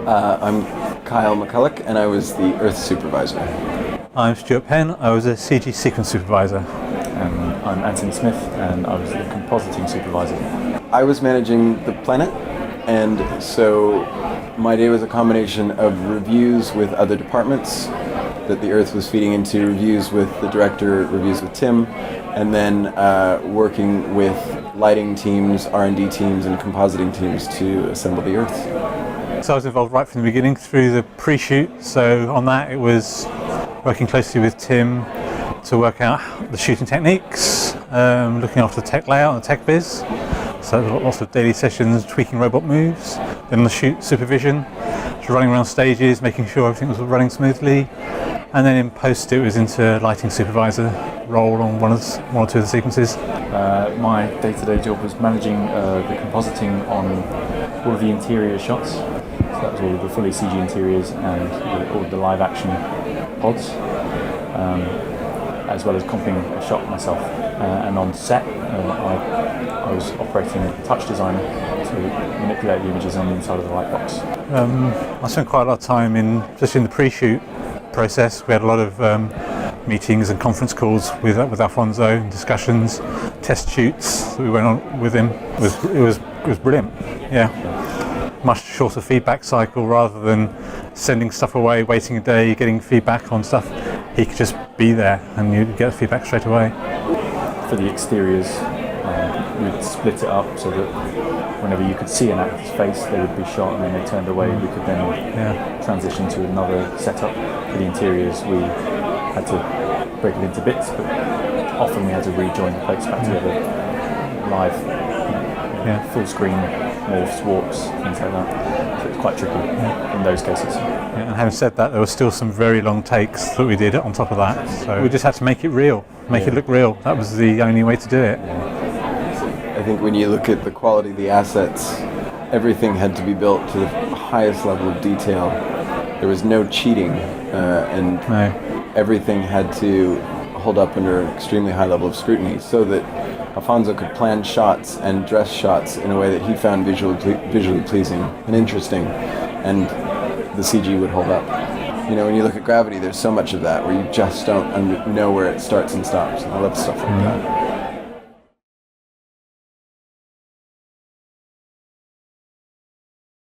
I'm Kyle McCulloch, and I was the Earth supervisor. I'm Stuart Penn. I was a CG sequence supervisor. And I'm Anthony Smith, and I was the compositing supervisor. I was managing the planet, and so my day was a combination of reviews with other departments that the Earth was feeding into, reviews with the director, reviews with Tim, and then working with lighting teams, R&D teams, and compositing teams to assemble the Earth. So I was involved right from the beginning through the pre-shoot. So on that, it was working closely with Tim to work out the shooting techniques, looking after the tech layout and the tech biz. So lots of daily sessions, tweaking robot moves. Then the shoot supervision, so running around stages, making sure everything was running smoothly. And then in post, it was into lighting supervisor role on one or two of the sequences. My day-to-day job was managing the compositing on all of the interior shots. So that was all of the fully CG interiors and all of the live action pods, as well as comping a shot myself. And on set, I was operating touch designer to manipulate the images on the inside of the light box. I spent quite a lot of time especially in the pre-shoot process. We had a lot of meetings and conference calls with Alfonso, and discussions, test shoots that we went on with him. It was brilliant. Yeah, much shorter feedback cycle rather than sending stuff away, waiting a day, getting feedback on stuff. He could just be there and you'd get feedback straight away. For the exteriors, we'd split it up so that whenever you could see an actor's face, they would be shot, and then they turned away. We could then transition to another setup. For the interiors, we had to break it into bits, but often we had to rejoin the plates back together live, full screen, morphs, warps, things like that. So it's quite tricky in those cases. Yeah, and having said that, there were still some very long takes that we did on top of that. So we just had to make it real, make it look real. That was the only way to do it. I think when you look at the quality of the assets, everything had to be built to the highest level of detail. There was no cheating, and everything had to hold up under an extremely high level of scrutiny so that Alfonso could plan shots and dress shots in a way that he found visually pleasing and interesting, and the CG would hold up. You know, when you look at Gravity, there's so much of that where you just don't know where it starts and stops. I love stuff like that.